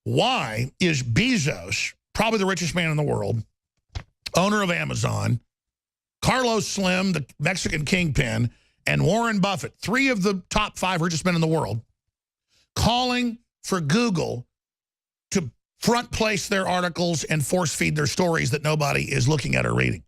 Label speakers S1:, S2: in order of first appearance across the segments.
S1: Why is Bezos, probably the richest man in the world, owner of Amazon, Carlos Slim, the Mexican kingpin, and Warren Buffett, 3 of the top 5 richest men in the world, calling for Google to front place their articles and force feed their stories that nobody is looking at or reading,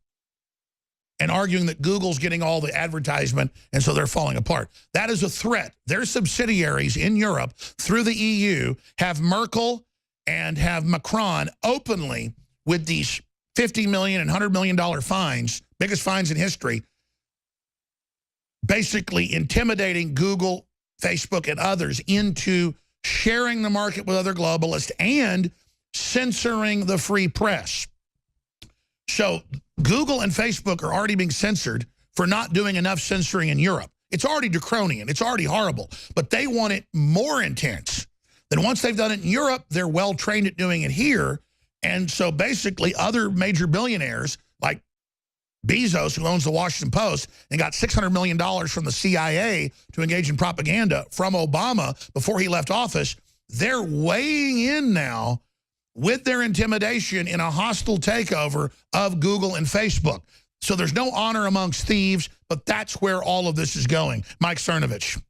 S1: and arguing that Google's getting all the advertisement and so they're falling apart? That is a threat. Their subsidiaries in Europe through the EU have Merkel and have Macron openly with these $50 million and $100 million fines, biggest fines in history, basically intimidating Google, Facebook, and others into sharing the market with other globalists and censoring the free press. So Google and Facebook are already being censored for not doing enough censoring in Europe. It's already draconian. It's already horrible. But they want it more intense. Then once they've done it in Europe, they're well trained at doing it here. And so basically other major billionaires like Bezos, who owns the Washington Post and got $600 million from the CIA to engage in propaganda from Obama before he left office, they're weighing in now with their intimidation in a hostile takeover of Google and Facebook. So there's no honor amongst thieves, but that's where all of this is going. Mike Cernovich.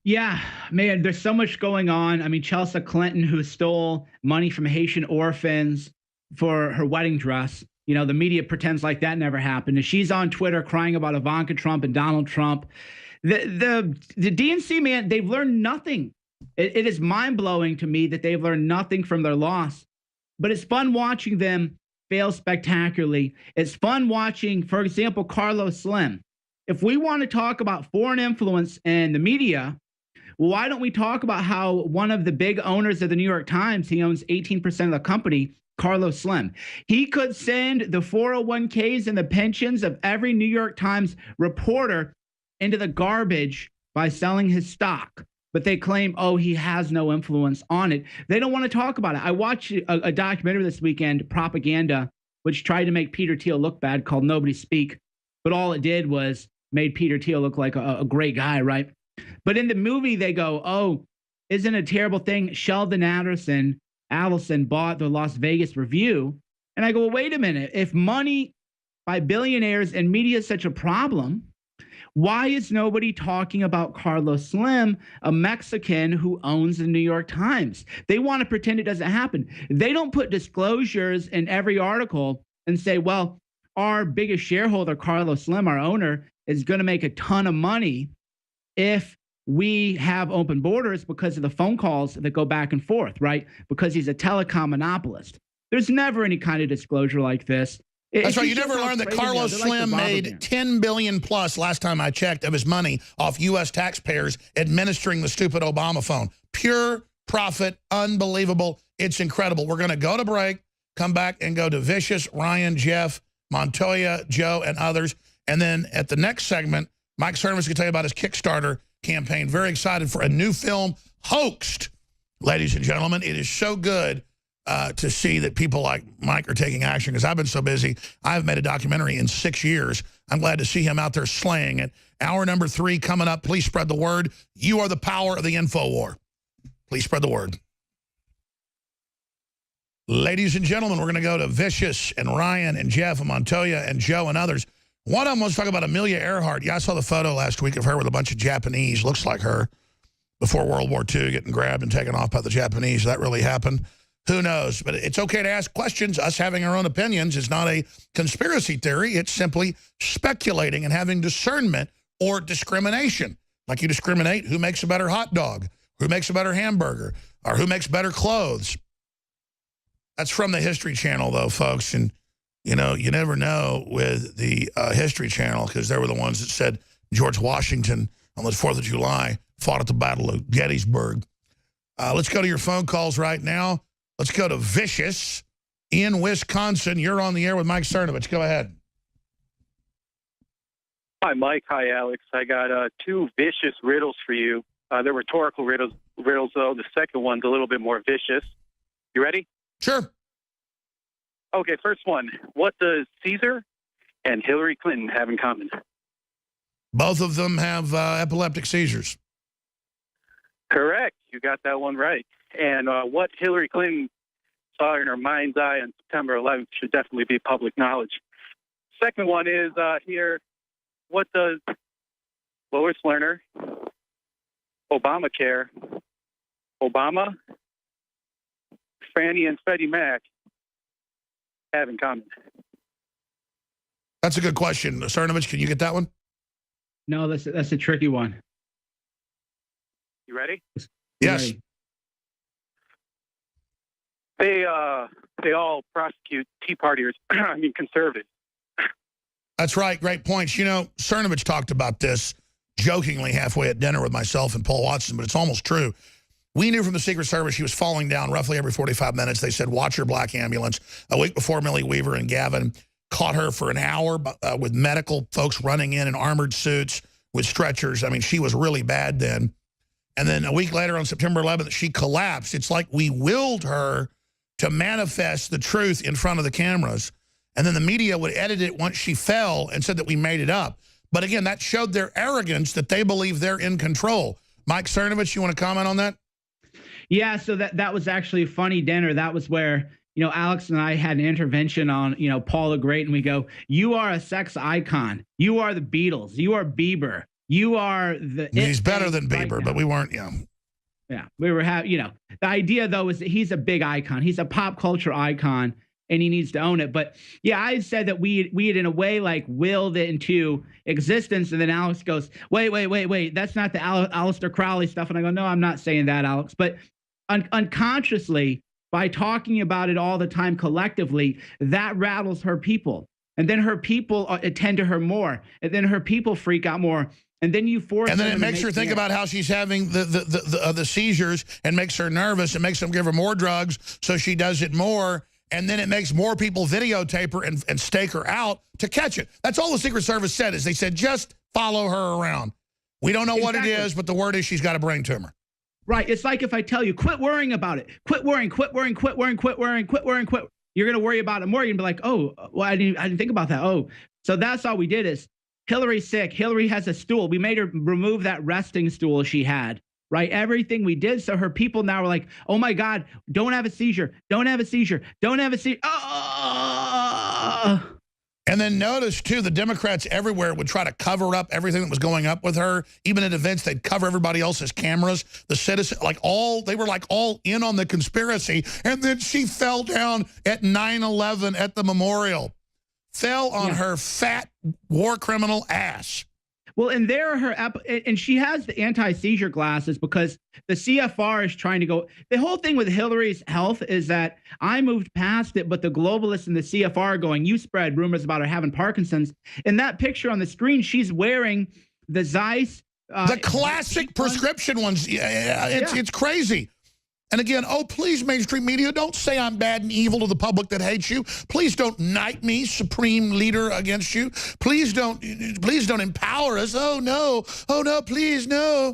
S2: Yeah, man, there's so much going on. I mean, Chelsea Clinton, who stole money from Haitian orphans for her wedding dress. You know, the media pretends like that never happened. And she's on Twitter crying about Ivanka Trump and Donald Trump. The DNC, man, they've learned nothing. It is mind-blowing to me that they've learned nothing from their loss. But it's fun watching them fail spectacularly. It's fun watching, for example, Carlos Slim. If we want to talk about foreign influence and the media, why don't we talk about how one of the big owners of the New York Times, he owns 18% of the company, Carlos Slim. He could send the 401ks and the pensions of every New York Times reporter into the garbage by selling his stock. But they claim, oh, he has no influence on it. They don't want to talk about it. I watched a documentary this weekend, Propaganda, which tried to make Peter Thiel look bad, called Nobody Speak. But all it did was made Peter Thiel look like a great guy, right? But in the movie, they go, oh, isn't it a terrible thing? Sheldon Adelson bought the Las Vegas Review. And I go, well, wait a minute. If money by billionaires and media is such a problem, why is nobody talking about Carlos Slim, a Mexican who owns the New York Times? They want to pretend it doesn't happen. They don't put disclosures in every article and say, well, our biggest shareholder, Carlos Slim, our owner, is going to make a ton of money if we have open borders because of the phone calls that go back and forth, right? Because he's a telecom monopolist. There's never any kind of disclosure like this.
S1: That's right. You never learned that Carlos Slim made $10 billion plus last time I checked of his money off U.S. taxpayers administering the stupid Obama phone. Pure profit, unbelievable. It's incredible. We're going to go to break, come back and go to Vicious, Ryan, Jeff, Montoya, Joe, and others. And then at the next segment, Mike Cernovich is going to tell you about his Kickstarter campaign. Very excited for a new film, Hoaxed. Ladies and gentlemen, it is so good to see that people like Mike are taking action, because I've been so busy. I haven't made a documentary in 6 years. I'm glad to see him out there slaying it. Hour number 3 coming up. Please spread the word. You are the power of the info war. Please spread the word. Ladies and gentlemen, we're going to go to Vicious and Ryan and Jeff and Montoya and Joe and others. One of them wants to talk about Amelia Earhart. Yeah, I saw the photo last week of her with a bunch of Japanese, looks like her, before World War II, getting grabbed and taken off by the Japanese. That really happened. Who knows? But it's okay to ask questions. Us having our own opinions is not a conspiracy theory. It's simply speculating and having discernment or discrimination. Like you discriminate who makes a better hot dog, who makes a better hamburger, or who makes better clothes. That's from the History Channel, though, folks. And, you know, you never know with the History Channel, because they were the ones that said George Washington on the 4th of July fought at the Battle of Gettysburg. Let's go to your phone calls right now. Let's go to Vicious in Wisconsin. You're on the air with Mike Cernovich. Go ahead.
S3: Hi, Mike. Hi, Alex. I got 2 vicious riddles for you. They're rhetorical riddles, though. The second one's a little bit more vicious. You ready?
S1: Sure.
S3: Okay, first one. What does Caesar and Hillary Clinton have in common?
S1: Both of them have epileptic seizures.
S3: Correct. You got that one right. And what Hillary Clinton saw in her mind's eye on September 11th should definitely be public knowledge. Second one is here, what does Lois Lerner, Obamacare, Obama, Fannie and Freddie Mac have in common?
S1: That's a good question. Cernovich, can you get that one?
S2: No, that's a tricky one.
S3: You ready?
S1: Yes.
S3: They all prosecute Tea Partiers, I mean conservatives.
S1: That's right. Great points. You know, Cernovich talked about this jokingly halfway at dinner with myself and Paul Watson, but it's almost true. We knew from the Secret Service she was falling down roughly every 45 minutes. They said, watch her black ambulance. A week before, Millie Weaver and Gavin caught her for an hour with medical folks running in armored suits with stretchers. I mean, she was really bad then. And then a week later on September 11th, she collapsed. It's like we willed her to manifest the truth in front of the cameras. And then the media would edit it once she fell and said that we made it up. But again, that showed their arrogance that they believe they're in control. Mike Cernovich, you want to comment on that?
S2: Yeah, so that was actually a funny dinner. That was where, Alex and I had an intervention on, Paul the Great, and we go, you are a sex icon. You are the Beatles. You are Bieber. You are the...
S1: He's better than Bieber, but we weren't,
S2: Yeah, we were the idea, though, is that he's a big icon. He's a pop culture icon, and he needs to own it. But, yeah, I said that we had, in a way, like, willed it into existence, and then Alex goes, wait, that's not the Aleister Crowley stuff. And I go, no, I'm not saying that, Alex. But unconsciously, by talking about it all the time collectively, that rattles her people. And then her people attend to her more. And then her people freak out more. And then you force.
S1: And then it makes her think about how she's having the seizures and makes her nervous and makes them give her more drugs, so she does it more. And then it makes more people videotape her and stake her out to catch it. That's all the Secret Service said, is they said, just follow her around. We don't know what it is, but the word is she's got a brain tumor.
S2: Right. It's like if I tell you, quit worrying about it. Quit worrying. You're going to worry about it more. You're going to be like, oh, well, I didn't think about that. Oh, so that's all we did is Hillary's sick. Hillary has a stool. We made her remove that resting stool she had. Right. Everything we did. So her people now are like, oh, my God, don't have a seizure. Don't have a seizure. Don't have a seizure. Oh.
S1: And then notice, too, the Democrats everywhere would try to cover up everything that was going up with her. Even at events, they'd cover everybody else's cameras. The citizen, they were all in on the conspiracy. And then she fell down at 9/11 at the memorial. Fell on her fat war criminal ass.
S2: Well, and and she has the anti-seizure glasses because the CFR is trying to go. The whole thing with Hillary's health is that I moved past it, but the globalists and the CFR are going, you spread rumors about her having Parkinson's. In that picture on the screen, she's wearing the Zeiss.
S1: The classic prescription ones. It's crazy. And again, please, mainstream media, don't say I'm bad and evil to the public that hates you. Please don't knight me, supreme leader, against you. Please don't empower us. Oh, no, please, no.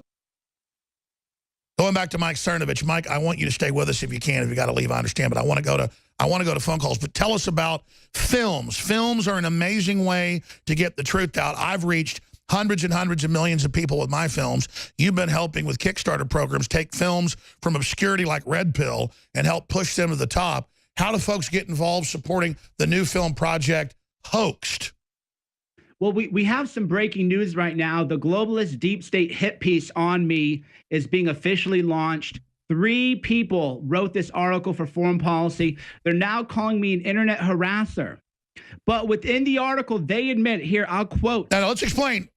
S1: Going back to Mike Cernovich. Mike, I want you to stay with us if you can. If you got to leave, I understand. But I want to go to phone calls. But tell us about films. Films are an amazing way to get the truth out. I've reached hundreds and hundreds of millions of people with my films. You've been helping with Kickstarter programs take films from obscurity like Red Pill and help push them to the top. How do folks get involved supporting the new film project, Hoaxed?
S2: Well, we have some breaking news right now. The globalist deep state hit piece on me is being officially launched. 3 people wrote this article for Foreign Policy. They're now calling me an internet harasser. But within the article, they admit, here, I'll quote.
S1: Now, let's explain.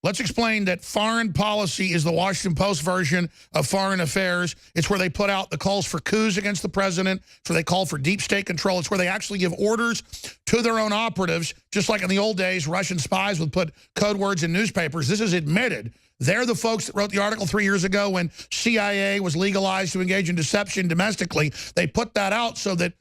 S1: Let's explain that Foreign Policy is the Washington Post version of Foreign Affairs. It's where they put out the calls for coups against the president. It's where they call for deep state control. It's where they actually give orders to their own operatives, just like in the old days, Russian spies would put code words in newspapers. This is admitted. They're the folks that wrote the article 3 years ago when CIA was legalized to engage in deception domestically. They put that out so that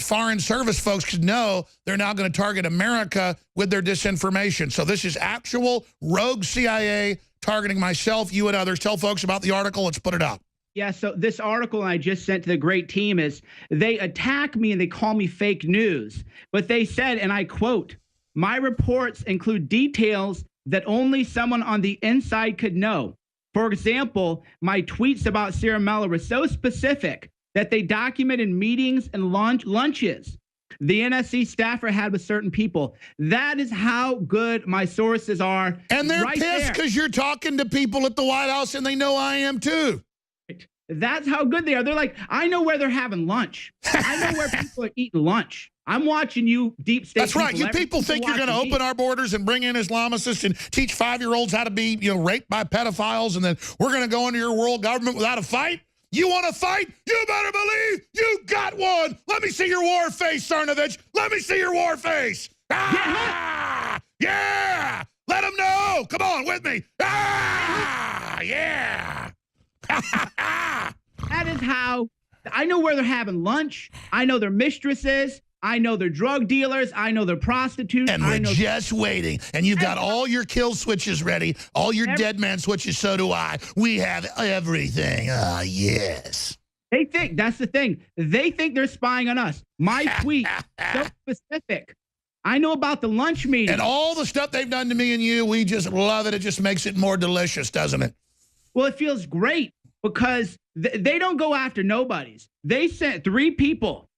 S1: foreign service folks could know they're now going to target America with their disinformation. So this is actual rogue CIA targeting myself, you, and others. Tell folks about the article. Let's put it out.
S2: Yeah, so this article I just sent to the great team is they attack me and they call me fake news. But they said, and I quote, my reports include details that only someone on the inside could know. For example, my tweets about Ciaramella were so specific that they documented meetings and lunches the NSC staffer had with certain people. That is how good my sources are.
S1: And they're
S2: right
S1: pissed because you're talking to people at the White House, and they know I am too.
S2: That's how good they are. They're like, I know where they're having lunch. I know where people are eating lunch. I'm watching you, deep state.
S1: That's right. You people think you're going to open our borders and bring in Islamicists and teach 5-year-olds how to be, raped by pedophiles, and then we're going to go into your world government without a fight? You want to fight? You better believe you got one. Let me see your war face, Cernovich. Let me see your war face. Ah, yeah. Let them know. Come on with me. Ah, yeah.
S2: That is how I know where they're having lunch. I know their mistresses. I know they're drug dealers. I know they're prostitutes.
S1: And we're just waiting. And you've got all your kill switches ready, all your dead man switches. So do I. We have everything. Ah, yes.
S2: They think, that's the thing. They think they're spying on us. My tweet, so specific. I know about the lunch meeting.
S1: And all the stuff they've done to me and you, we just love it. It just makes it more delicious, doesn't it?
S2: Well, it feels great because they don't go after nobodies. They sent 3 people.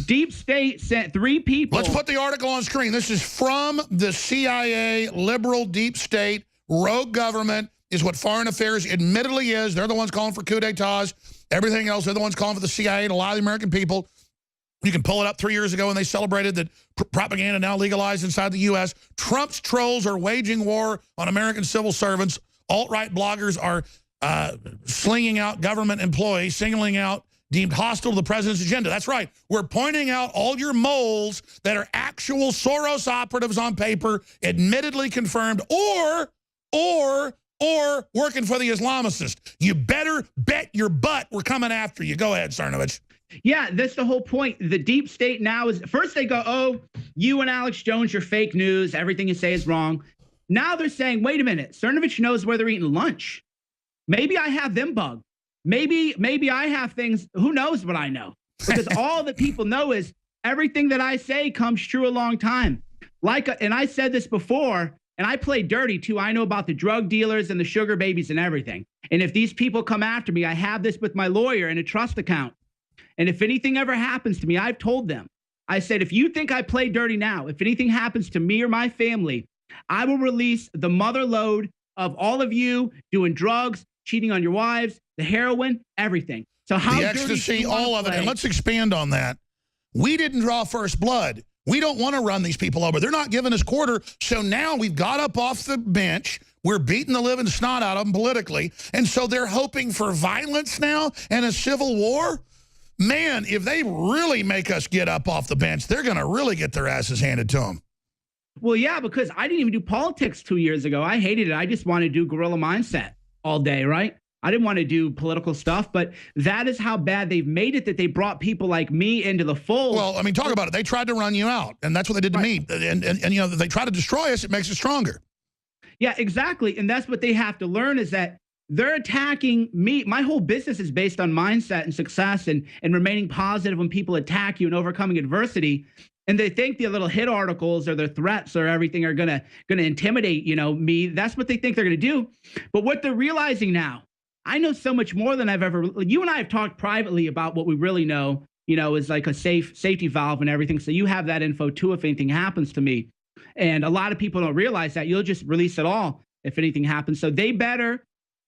S2: Deep State sent 3 people.
S1: Let's put the article on screen. This is from the CIA, liberal deep state, rogue government is what foreign affairs admittedly is. They're the ones calling for coup d'etats. Everything else, they're the ones calling for the CIA to lie to the American people. You can pull it up 3 years ago when they celebrated that propaganda now legalized inside the U.S. Trump's trolls are waging war on American civil servants. Alt-right bloggers are slinging out government employees, singling out deemed hostile to the president's agenda. That's right. We're pointing out all your moles that are actual Soros operatives on paper, admittedly confirmed, or working for the Islamicists. You better bet your butt we're coming after you. Go ahead, Cernovich.
S2: Yeah, that's the whole point. The deep state now is, first they go, oh, you and Alex Jones, you're fake news. Everything you say is wrong. Now they're saying, wait a minute, Cernovich knows where they're eating lunch. Maybe I have them bugged. Maybe I have things, who knows what I know? Because all that people know is everything that I say comes true a long time. And I said this before, and I play dirty too. I know about the drug dealers and the sugar babies and everything. And if these people come after me, I have this with my lawyer in a trust account. And if anything ever happens to me, I've told them, I said, if you think I play dirty now, if anything happens to me or my family, I will release the mother lode of all of you doing drugs, cheating on your wives, the heroin, everything. So how
S1: the ecstasy, all of it. And let's expand on that. We didn't draw first blood. We don't want to run these people over. They're not giving us quarter. So now we've got up off the bench. We're beating the living snot out of them politically. And so they're hoping for violence now and a civil war. Man, if they really make us get up off the bench, they're going to really get their asses handed to them.
S2: Well, yeah, because I didn't even do politics 2 years ago. I hated it. I just wanted to do guerrilla mindset all day, right? I didn't want to do political stuff, but that is how bad they've made it, that they brought people like me into the fold.
S1: Well, I mean, talk about it. They tried to run you out, and that's what they did to me. And you know, they try to destroy us. It makes us stronger.
S2: Yeah, exactly. And that's what they have to learn is that they're attacking me. My whole business is based on mindset and success and remaining positive when people attack you and overcoming adversity. And they think the little hit articles or their threats or everything are gonna intimidate, me. That's what they think they're gonna do. But what they're realizing now, I know so much more than I've ever. You and I have talked privately about what we really know, is like a safety valve and everything. So you have that info too if anything happens to me. And a lot of people don't realize that. You'll just release it all if anything happens. So they better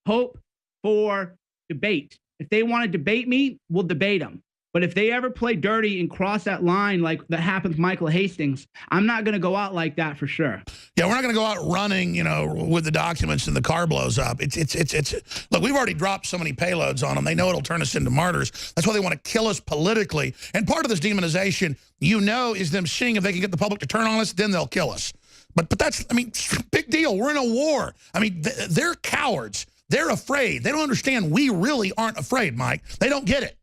S2: hope for debate. If they want to debate me, we'll debate them. But if they ever play dirty and cross that line like that happened with Michael Hastings, I'm not going to go out like that for sure.
S1: Yeah, we're not going to go out running, with the documents and the car blows up. Look, we've already dropped so many payloads on them. They know it'll turn us into martyrs. That's why they want to kill us politically. And part of this demonization, is them seeing if they can get the public to turn on us, then they'll kill us. But that's, big deal. We're in a war. They're cowards. They're afraid. They don't understand we really aren't afraid, Mike. They don't get it.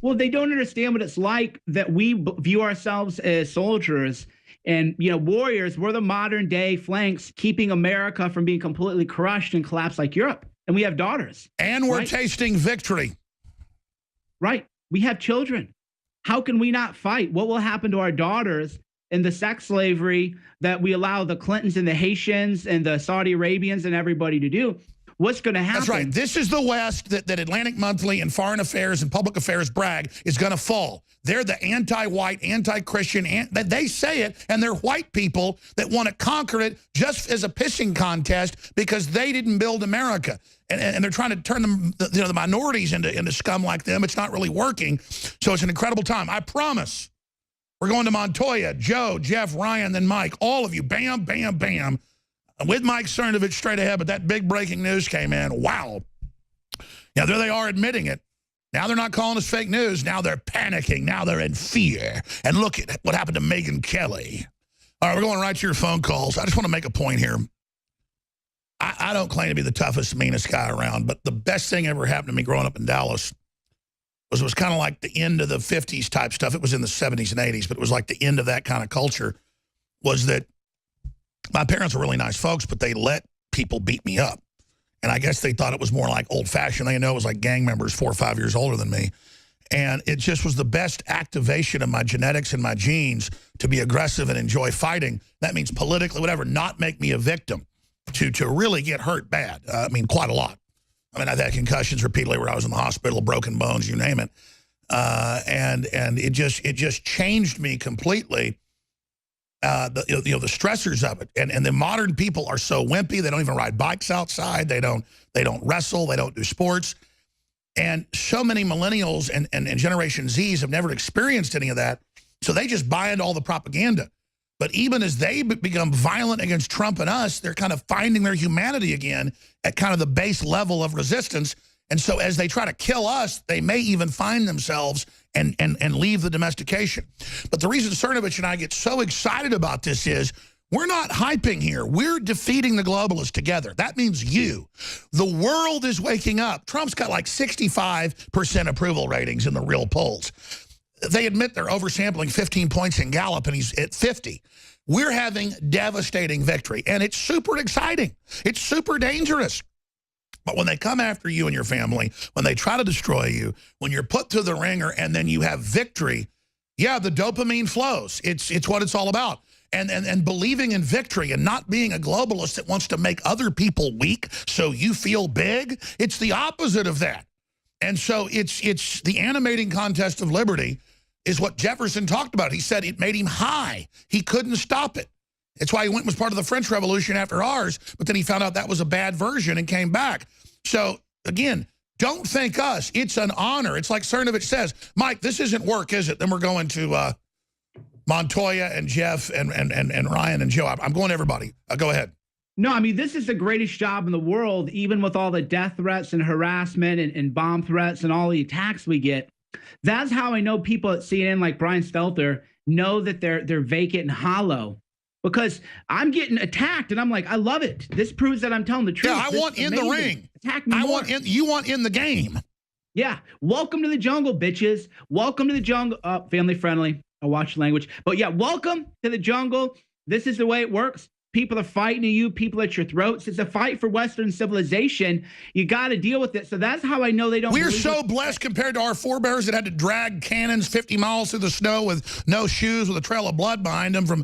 S2: Well, they don't understand what it's like that we view ourselves as soldiers and, warriors. We're the modern day flanks keeping America from being completely crushed and collapsed like Europe. And we have daughters.
S1: And we're tasting victory.
S2: Right. We have children. How can we not fight? What will happen to our daughters in the sex slavery that we allow the Clintons and the Haitians and the Saudi Arabians and everybody to do? what's going to happen.
S1: That's right. This is the West that Atlantic Monthly and Foreign Affairs and Public Affairs brag is going to fall. They're the anti-white, anti-Christian, they say it, and they're white people that want to conquer it just as a pissing contest because they didn't build America. And they're trying to turn them, the minorities into scum like them. It's not really working. So it's an incredible time. I promise. We're going to Montoya, Joe, Jeff, Ryan, then Mike. All of you. Bam, bam, bam. With Mike Cernovich straight ahead, but that big breaking news came in. Wow. Now, there they are admitting it. Now they're not calling us fake news. Now they're panicking. Now they're in fear. And look at what happened to Megyn Kelly. All right, we're going right to your phone calls. I just want to make a point here. I don't claim to be the toughest, meanest guy around, but the best thing ever happened to me growing up in Dallas was it was kind of like the end of the 50s type stuff. It was in the 70s and 80s, but it was like the end of that kind of culture, was that my parents were really nice folks, but they let people beat me up. And I guess they thought it was more like old-fashioned. They know it was like gang members 4 or 5 years older than me. And it just was the best activation of my genetics and my genes to be aggressive and enjoy fighting. That means politically, whatever, not make me a victim, to really get hurt bad. I mean, quite a lot. I mean, I've had concussions repeatedly where I was in the hospital, broken bones, you name it. And it just changed me completely. The stressors of it, and the modern people are so wimpy. They don't even ride bikes outside. They don't wrestle. They don't do sports. And so many millennials and Generation Zs have never experienced any of that, so they just buy into all the propaganda. But even as they become violent against Trump and us, they're kind of finding their humanity again at kind of the base level of resistance. And so as they try to kill us, they may even find themselves and leave the domestication. But the reason Cernovich and I get so excited about this is we're not hyping here. We're defeating the globalists together. That means you. The world is waking up. Trump's got like 65% approval ratings in the real polls. They admit they're oversampling 15 points in Gallup, and he's at 50. We're having devastating victory, and it's super exciting. It's super dangerous. But when they come after you and your family, when they try to destroy you, when you're put through the ringer and then you have victory, yeah, the dopamine flows. It's what it's all about. And believing in victory and not being a globalist that wants to make other people weak so you feel big, it's the opposite of that. And so it's the animating contest of liberty is what Jefferson talked about. He said it made him high. He couldn't stop it. It's why he went and was part of the French Revolution after ours, but then he found out that was a bad version and came back. So, again, don't thank us. It's an honor. It's like Cernovich says, Mike, this isn't work, is it? Then we're going to Montoya and Jeff and Ryan and Joe. I'm going to everybody. Go ahead.
S2: No, I mean, this is the greatest job in the world, even with all the death threats and harassment and bomb threats and all the attacks we get. That's how I know people at CNN like Brian Stelter know that they're vacant and hollow. Because I'm getting attacked, and I'm like, I love it. This proves that I'm telling the truth.
S1: Yeah, I want in the ring.
S2: Attack me more.
S1: You want in the game.
S2: Yeah. Welcome to the jungle, bitches. Welcome to the jungle. Family friendly. I watch language. But yeah, welcome to the jungle. This is the way it works. People are fighting you, people at your throats. It's a fight for Western civilization. You got to deal with it. So that's how I know they don't.
S1: We're so blessed compared to our forebears that had to drag cannons 50 miles through the snow with no shoes with a trail of blood behind them from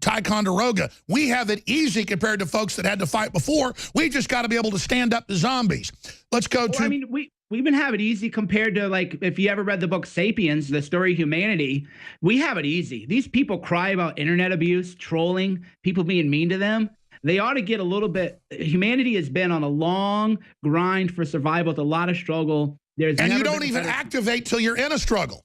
S1: Ticonderoga. We have it easy compared to folks that had to fight before. We just got to be able to stand up to zombies. Let's go to...
S2: I mean, we even have it easy compared to, like, if you ever read the book Sapiens, The Story of Humanity, we have it easy. These people cry about internet abuse, trolling, people being mean to them. They ought to get a little bit. Humanity has been on a long grind for survival with a lot of struggle.
S1: And you don't even activate till you're in a struggle.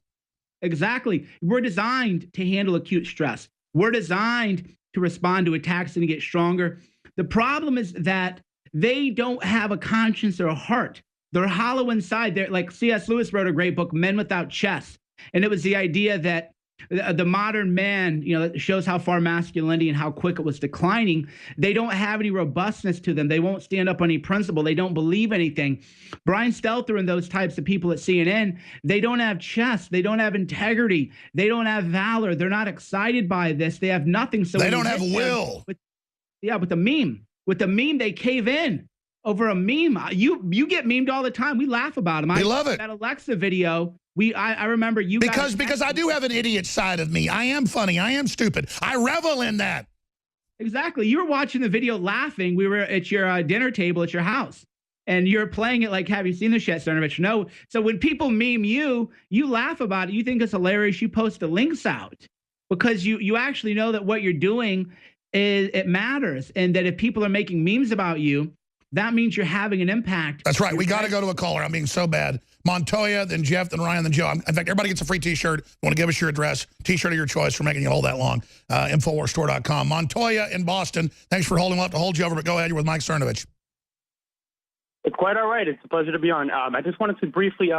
S2: Exactly. We're designed to handle acute stress. We're designed to respond to attacks and to get stronger. The problem is that they don't have a conscience or a heart. They're hollow inside. They're like C.S. Lewis wrote a great book, Men Without Chest. And it was the idea that the modern man, it shows how far masculinity and how quick it was declining. They don't have any robustness to them. They won't stand up on any principle. They don't believe anything. Brian Stelter and those types of people at CNN, they don't have chest. They don't have integrity. They don't have valor. They're not excited by this. They have nothing. So
S1: they don't have will.
S2: With the meme, they cave in. Over a meme. You get memed all the time. We laugh about them.
S1: I love it.
S2: That Alexa video, I remember you
S1: because I do have an idiot side of me. I am funny. I am stupid. I revel in that.
S2: Exactly. You were watching the video laughing. We were at your dinner table at your house. And you're playing it like, have you seen this yet, Cernovich? No. So when people meme you, you laugh about it. You think it's hilarious. You post the links out because you actually know that what you're doing is it matters. And that if people are making memes about you, that means you're having an impact.
S1: That's right. We got to go to a caller. I'm being so bad. Montoya, then Jeff, then Ryan, then Joe. In fact, everybody gets a free T-shirt. You want to give us your address, T-shirt of your choice for making it hold that long. Infowarsstore.com. Montoya in Boston. Thanks for holding. We'll have to hold you over, but go ahead. You're with Mike Cernovich.
S4: It's quite all right. It's a pleasure to be on. I just wanted to briefly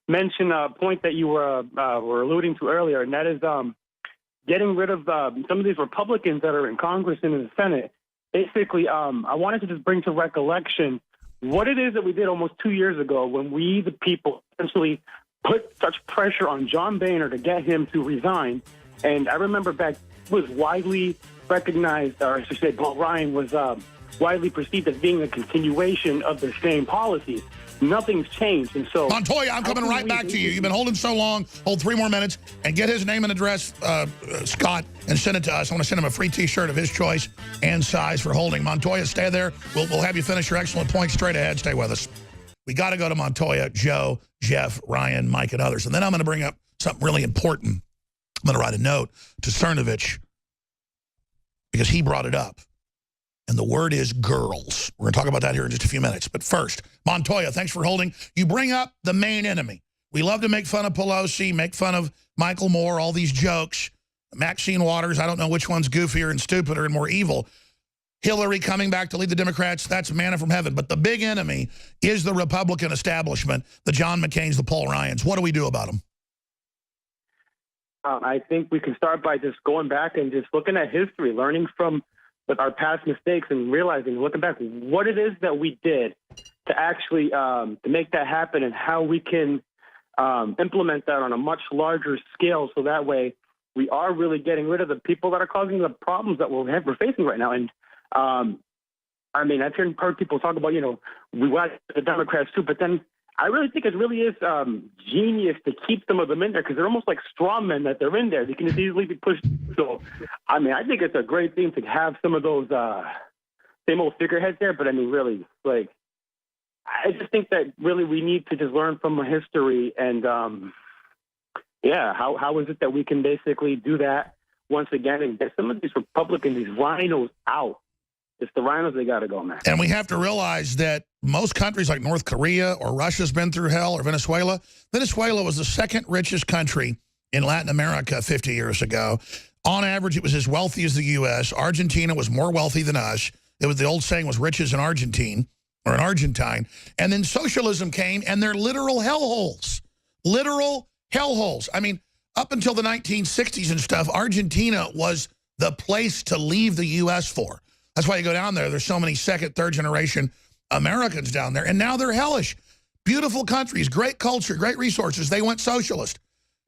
S4: mention a point that you were alluding to earlier, and that is getting rid of some of these Republicans that are in Congress and in the Senate. Basically, I wanted to just bring to recollection what it is that we did almost 2 years ago when we, the people, essentially put such pressure on John Boehner to get him to resign. And I remember back, it was widely recognized, or I should say, Paul Ryan was widely perceived as being a continuation of the same policies. Nothing's changed. And so,
S1: Montoya, I'm coming right back to you. You've been holding so long. Hold 3 more minutes and get his name and address, Scott, and send it to us. I want to send him a free T-shirt of his choice and size for holding. Montoya, stay there. We'll have you finish your excellent points straight ahead. Stay with us. We got to go to Montoya, Joe, Jeff, Ryan, Mike, and others. And then I'm going to bring up something really important. I'm going to write a note to Cernovich because he brought it up. And the word is girls. We're going to talk about that here in just a few minutes. But first, Montoya, thanks for holding. You bring up the main enemy. We love to make fun of Pelosi, make fun of Michael Moore, all these jokes. Maxine Waters, I don't know which one's goofier and stupider and more evil. Hillary coming back to lead the Democrats, that's manna from heaven. But the big enemy is the Republican establishment, the John McCains, the Paul Ryans. What do we do about them?
S4: I think we can start by just going back and just looking at history, learning from our past mistakes and realizing, looking back, what it is that we did to actually to make that happen and how we can implement that on a much larger scale so that way we are really getting rid of the people that are causing the problems that we're facing right now. And I mean, I've heard people talk about, we want the Democrats too, but then I really think it really is genius to keep some of them in there because they're almost like straw men that they're in there. They can just easily be pushed. So, I mean, I think it's a great thing to have some of those same old figureheads there. But I mean, really, like, I just think that really we need to just learn from history and, how is it that we can basically do that once again and get some of these Republicans, these rhinos out. It's the rhinos, they got to go, man.
S1: And we have to realize that most countries like North Korea or Russia's been through hell, or Venezuela. Venezuela was the second richest country in Latin America 50 years ago. On average, it was as wealthy as the U.S. Argentina was more wealthy than us. It was, the old saying was rich as an Argentine or an Argentine. And then socialism came, and they're literal hellholes. Literal hellholes. I mean, up until the 1960s and stuff, Argentina was the place to leave the U.S. for. That's why you go down there. There's so many second, third generation Americans down there. And now they're hellish. Beautiful countries, great culture, great resources. They went socialist.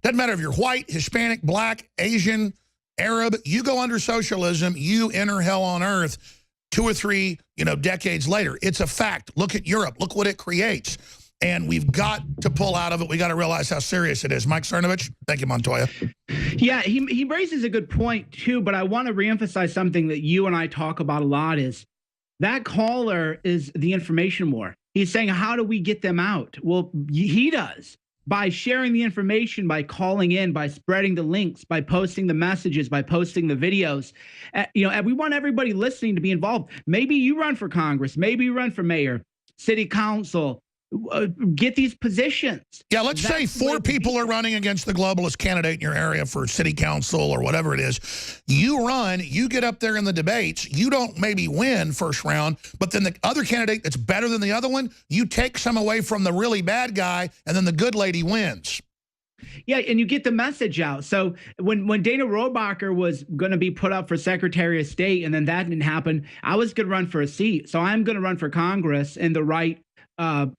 S1: Doesn't matter if you're white, Hispanic, black, Asian, Arab. You go under socialism, you enter hell on earth 2 or 3 decades later. It's a fact. Look at Europe. Look what it creates. And we've got to pull out of it. We got to realize how serious it is. Mike Cernovich, thank you, Montoya.
S2: Yeah, he raises a good point, too, but I want to reemphasize something that you and I talk about a lot is that caller is the information war. He's saying, how do we get them out? Well, he does. By sharing the information, by calling in, by spreading the links, by posting the messages, by posting the videos. And we want everybody listening to be involved. Maybe you run for Congress. Maybe you run for mayor, city council. Get these positions.
S1: Yeah, let's say 4 people are running against the globalist candidate in your area for city council or whatever it is. You run, you get up there in the debates, you don't maybe win first round, but then the other candidate that's better than the other one, you take some away from the really bad guy, and then the good lady wins.
S2: Yeah, and you get the message out. So when Dana Rohrabacher was going to be put up for Secretary of State, and then that didn't happen, I was going to run for a seat. So I'm going to run for Congress in the right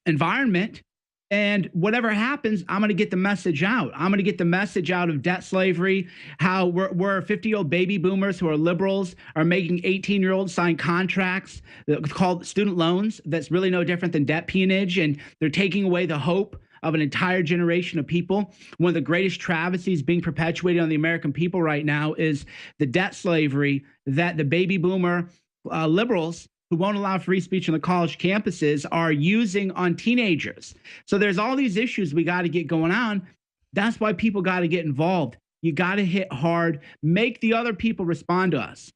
S2: environment, and whatever happens, I'm going to get the message out. I'm going to get the message out of debt slavery, how we're 50-year-old baby boomers who are liberals are making 18-year-olds sign contracts called student loans. That's really no different than debt peonage, and they're taking away the hope of an entire generation of people. One of the greatest travesties being perpetuated on the American people right now is the debt slavery that the baby boomer liberals who won't allow free speech on the college campuses are using on teenagers. So there's all these issues we got to get going on. That's why people got to get involved. You got to hit hard, make the other people respond to us.